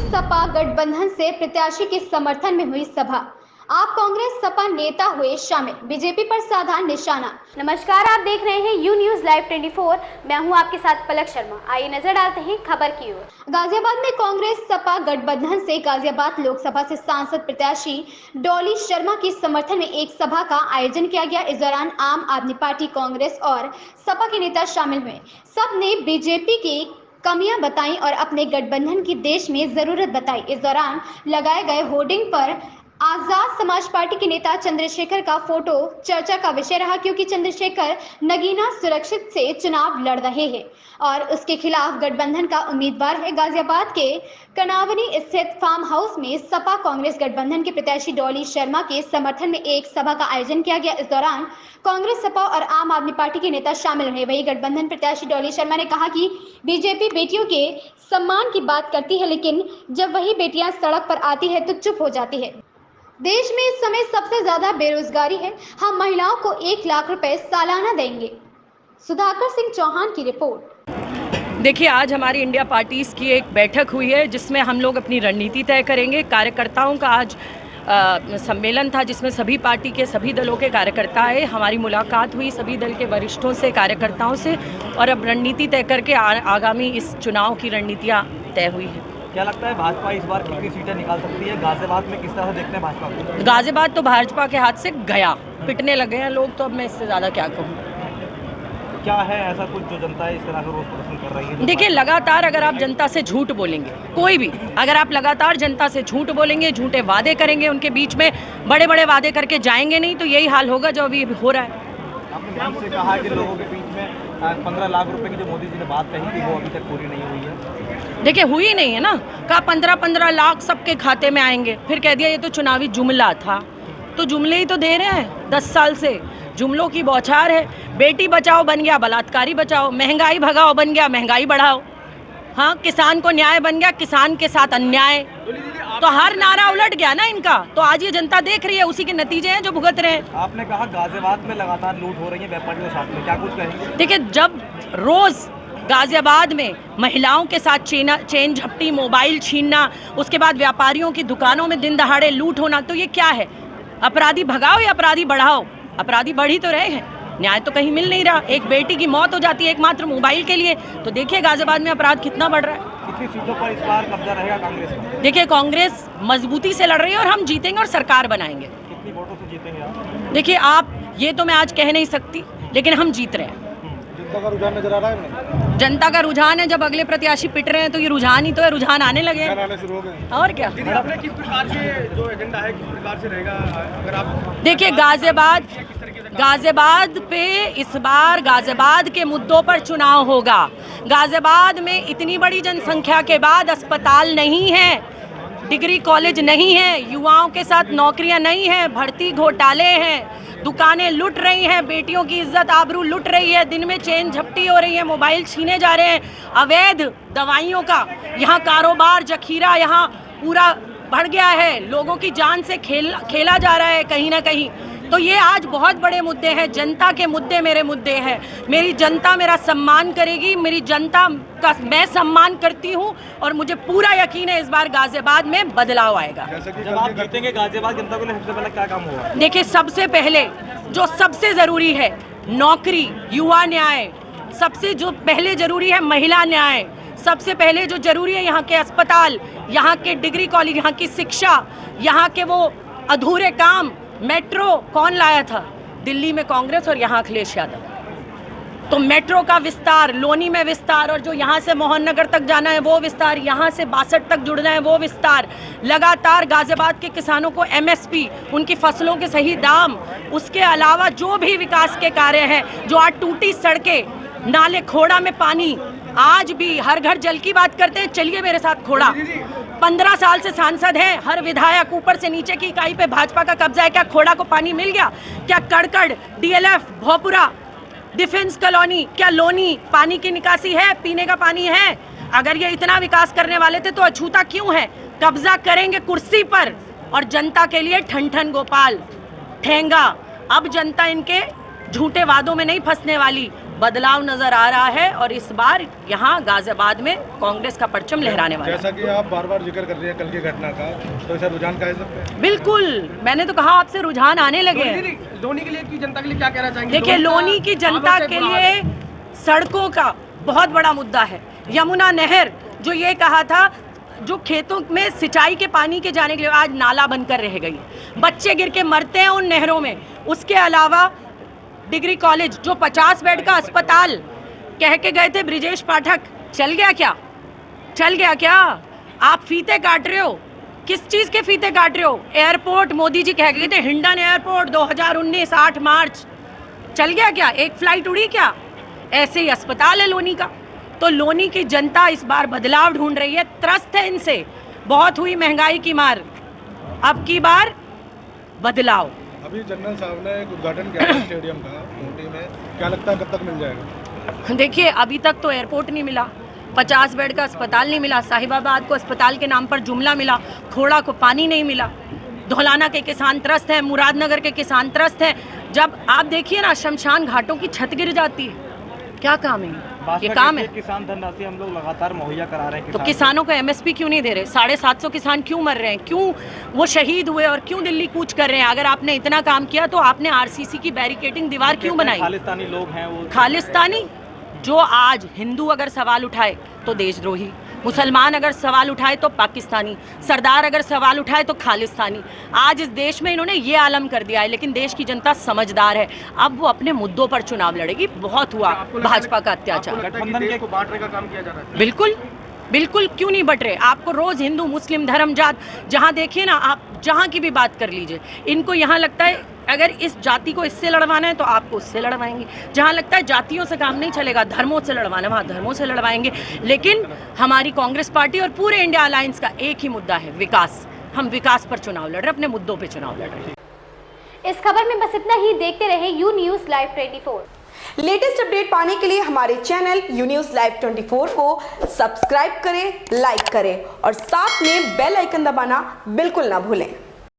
सपा गठबंधन से प्रत्याशी के समर्थन में हुई सभा। आप कांग्रेस सपा नेता हुए शामिल, बीजेपी पर साधा निशाना। नमस्कार, आप देख रहे हैं यू न्यूज लाइव 24। मैं हूं आपके साथ पलक शर्मा। आइए नजर डालते हैं खबर की ओर। गाजियाबाद में कांग्रेस सपा गठबंधन से गाजियाबाद लोकसभा से सांसद प्रत्याशी डॉली शर्मा के समर्थन में एक सभा का आयोजन किया गया। इस दौरान आम आदमी पार्टी, कांग्रेस और सपा के नेता शामिल हुए। सबने बीजेपी की कमियां बताई और अपने गठबंधन की देश में जरूरत बताई। इस दौरान लगाए गए होर्डिंग पर आजाद समाज पार्टी के नेता चंद्रशेखर का फोटो चर्चा का विषय रहा, क्योंकि चंद्रशेखर नगीना सुरक्षित से चुनाव लड़ रहे हैं और उसके खिलाफ गठबंधन का उम्मीदवार है। गाजियाबाद के कनावनी स्थित फार्म हाउस में सपा कांग्रेस गठबंधन के प्रत्याशी डॉली शर्मा के समर्थन में एक सभा का आयोजन किया गया। इस दौरान कांग्रेस, सपा और आम आदमी पार्टी के नेता शामिल रहे। वही गठबंधन प्रत्याशी डॉली शर्मा ने कहा कि बीजेपी बेटियों के सम्मान की बात करती है, लेकिन जब वही बेटियां सड़क पर आती है तो चुप हो जाती है। देश में इस समय सबसे ज्यादा बेरोजगारी है। हम महिलाओं को 1 लाख रुपए सालाना देंगे। सुधाकर सिंह चौहान की रिपोर्ट। देखिए, आज हमारी इंडिया पार्टीज की एक बैठक हुई है जिसमें हम लोग अपनी रणनीति तय करेंगे। कार्यकर्ताओं का आज सम्मेलन था जिसमें सभी पार्टी के सभी दलों के कार्यकर्ता आए। हमारी मुलाकात हुई सभी दल के वरिष्ठों से, कार्यकर्ताओं से, और अब रणनीति तय करके आगामी इस चुनाव की रणनीतियाँ तय हुई हैं। क्या लगता है भाजपा इस बार कितनी सीटें निकाल सकती है? गाजियाबाद में किस तरह से देखते हैं भाजपा को? गाजियाबाद तो भाजपा के हाथ से गया, पिटने लगे हैं लोग, तो अब मैं इससे ज़्यादा क्या कहूँ। क्या है ऐसा कुछ जो जनता इस तरह का रोष प्रदर्शन कर रही है? देखिए, लगातार अगर आप जनता से झूठ बोलेंगे, कोई भी अगर आप लगातार जनता से झूठ बोलेंगे, झूठे वादे करेंगे, उनके बीच में बड़े बड़े वादे करके जाएंगे नहीं, तो यही हाल होगा जो अभी हो रहा है। आपने मंच से कहा कि लोगों के बीच में 15 लाख रुपए की जो मोदी जी ने बात कही थी वो अभी तक पूरी नहीं हुई है। देखिए, हुई नहीं है ना। कहा 15-15 लाख सबके खाते में आएंगे, फिर कह दिया ये तो चुनावी जुमला था। तो जुमले ही तो दे रहे हैं 10 साल से, जुमलों की बौछार है। बेटी बचाओ बन गया बलात्कारी बचाओ, महंगाई भगाओ बन गया महंगाई बढ़ाओ। हाँ, किसान को न्याय बन गया किसान के साथ अन्याय। तो हर नारा उलट गया ना इनका। तो आज ये जनता देख रही है, उसी के नतीजे हैं जो भुगत रहे हैं। आपने कहा गाजियाबाद में लगातार लूट हो रही है व्यापारियों के साथ में, क्या कुछ कहेंगे? देखिए, जब रोज गाजियाबाद में महिलाओं के साथ चेन झपटी, मोबाइल छीनना, उसके बाद व्यापारियों की दुकानों में दिन दहाड़े लूट होना, तो ये क्या है? अपराधी भगाओ या अपराधी बढ़ाओ? अपराधी बढ़ ही तो रहे हैं, न्याय तो कहीं मिल नहीं रहा। एक बेटी की मौत हो जाती है एकमात्र मोबाइल के लिए, तो देखिए गाजियाबाद में अपराध कितना बढ़ रहा है। कितनी सीटों पर इस बार कब्जा रहेगा कांग्रेस का? देखिए, कांग्रेस मजबूती से लड़ रही है और हम जीतेंगे और सरकार बनाएंगे। कितनी वोटों से जीतेंगे आप? देखिए, आप ये तो मैं आज कह नहीं सकती, लेकिन हम जीत रहे हैं। जनता का रुझान नजर आ रहा है? जनता का रुझान है। जब अगले प्रत्याशी पिट रहे हैं तो ये रुझान ही तो है, रुझान आने लगे हैं। आने शुरू हो गए। और क्या? आपने किस प्रकार से जो एजेंडा है किस प्रकार से रहेगा अगर आप? देखिए, गाजियाबाद पे इस बार गाजियाबाद के मुद्दों पर चुनाव होगा। गाजियाबाद में इतनी बड़ी जनसंख्या के बाद अस्पताल नहीं है, डिग्री कॉलेज नहीं है, युवाओं के साथ नौकरियां नहीं हैं, भर्ती घोटाले हैं, दुकानें लुट रही हैं, बेटियों की इज्जत आबरू लुट रही है, दिन में चेन झपटी हो रही है, मोबाइल छीने जा रहे हैं, अवैध दवाइयों का यहाँ कारोबार जखीरा यहाँ पूरा बढ़ गया है, लोगों की जान से खेला जा रहा है कहीं ना कहीं। तो ये आज बहुत बड़े मुद्दे हैं। जनता के मुद्दे मेरे मुद्दे हैं। मेरी जनता मेरा सम्मान करेगी, मेरी जनता का मैं सम्मान करती हूँ और मुझे पूरा यकीन है इस बार गाजियाबाद में बदलाव आएगा। जब आप जीतेंगे गाजियाबाद जनता को लिए सबसे पहले क्या काम होगा? देखिए, सबसे पहले जो सबसे ज़रूरी है नौकरी, युवा न्याय, सबसे जो पहले ज़रूरी है महिला न्याय, सबसे पहले जो ज़रूरी है यहाँ के अस्पताल, यहाँ के डिग्री कॉलेज, यहाँ की शिक्षा, यहाँ के वो अधूरे काम। मेट्रो कौन लाया था? दिल्ली में कांग्रेस और यहाँ अखिलेश यादव। तो मेट्रो का विस्तार, लोनी में विस्तार, और जो यहाँ से मोहन नगर तक जाना है वो विस्तार, यहाँ से 62 तक जुड़ना है वो विस्तार। लगातार गाजियाबाद के किसानों को MSP, उनकी फसलों के सही दाम, उसके अलावा जो भी विकास के कार्य हैं, जो आज टूटी सड़कें, नाले, खोड़ा में पानी, आज भी हर घर जल की बात करते हैं, चलिए मेरे साथ खोड़ा। 15 साल से सांसद हैं, हर विधायक ऊपर से नीचे की इकाई पे भाजपा का कब्जा है। क्या खोड़ा को पानी मिल गया? क्या कड़कड़, DLF, भोपुरा, डिफेंस कॉलोनी, क्या लोनी पानी की निकासी है? पीने का पानी है? अगर ये इतना विकास करने वाले थे तो अछूता क्यों है? कब्जा करेंगे कुर्सी पर और जनता के लिए ठन ठन गोपाल ठेंगा। अब जनता इनके झूठे वादों में नहीं फंसने वाली। बदलाव नजर आ रहा है और इस बार यहाँ गाजियाबाद में कांग्रेस का परचम लहराने वाला है। जैसा कि आप बार बार जिक्र कर रहे हैं कल की घटना का, तो ऐसा रुझान कह सकते हैं? बिल्कुल, मैंने तो कहा आपसे रुझान आने लगे हैं। लोनी के लिए की जनता के लिए क्या कहना चाहेंगे? देखिए, लोनी की जनता के लिए सड़कों का बहुत बड़ा मुद्दा है। यमुना नहर जो ये कहा था, जो खेतों में सिंचाई के पानी के जाने के लिए आज नाला बनकर रह गई, बच्चे गिर के मरते हैं उन नहरों में। उसके अलावा डिग्री कॉलेज जो 50 बेड का अस्पताल कह के गए थे ब्रिजेश पाठक, चल गया क्या? चल गया क्या? आप फीते काट रहे हो, किस चीज़ के फीते काट रहे हो? एयरपोर्ट मोदी जी कह गए थे, हिंडन एयरपोर्ट 2019 8 मार्च, चल गया क्या? एक फ्लाइट उड़ी क्या? ऐसे ही अस्पताल है लोनी का। तो लोनी की जनता इस बार बदलाव ढूंढ रही है, त्रस्त है इनसे, बहुत हुई महंगाई की मार, अब की बार बदलाव। अभी जनरल साहब ने एक उद्घाटन किया है स्टेडियम का खूंटी में, क्या लगता है कब तक मिल जाएगा? देखिए, अभी तक तो एयरपोर्ट नहीं मिला, 50 बेड का अस्पताल नहीं मिला, साहिबाबाद को अस्पताल के नाम पर जुमला मिला, खोड़ा को पानी नहीं मिला, धौलाना के किसान त्रस्त हैं, मुरादनगर के किसान त्रस्त हैं। जब आप देखिए ना, शमशान घाटों की छत गिर जाती है, क्या काम है? ये काम है? किसान धनराशि हम लोग लगातार मुहैया करा रहे हैं, तो किसानों को एमएसपी क्यों नहीं दे रहे? 750 किसान क्यों मर रहे हैं? क्यों वो शहीद हुए और क्यों दिल्ली कूच कर रहे हैं? अगर आपने इतना काम किया तो आपने आरसीसी की बैरिकेडिंग दीवार क्यों बनाई? खालिस्तानी लोग हैं वो। खालिस्तानी? जो आज हिंदू अगर सवाल उठाए तो देशद्रोही, मुसलमान अगर सवाल उठाए तो पाकिस्तानी, सरदार अगर सवाल उठाए तो खालिस्तानी। आज इस देश में इन्होंने ये आलम कर दिया है, लेकिन देश की जनता समझदार है, अब वो अपने मुद्दों पर चुनाव लड़ेगी। बहुत हुआ भाजपा का अत्याचार। गठबंधन के को बांटने का काम किया जा रहा है? बिल्कुल बिल्कुल, क्यों नहीं बट रहे? आपको रोज़ हिंदू मुस्लिम धर्म जात जहाँ देखिए ना, आप जहाँ की भी बात कर लीजिए, इनको यहाँ लगता है अगर इस जाति को इससे लड़वाना है तो आपको उससे लड़वाएंगे। जहाँ लगता है जातियों से काम नहीं चलेगा, धर्मों से लड़वाना, वहाँ धर्मों से लड़वाएंगे। लेकिन हमारी कांग्रेस पार्टी और पूरे इंडिया अलायंस का एक ही मुद्दा है, विकास। हम विकास पर चुनाव लड़ रहे हैं, अपने मुद्दों पर चुनाव लड़ रहे हैं। इस खबर में बस इतना ही। देखते रहे you news live 24। Latest update पाने के लिए हमारे चैनल यू न्यूज़ लाइव 24 को सब्सक्राइब करें, लाइक करें और साथ में बेल आइकन दबाना बिल्कुल ना भूलें।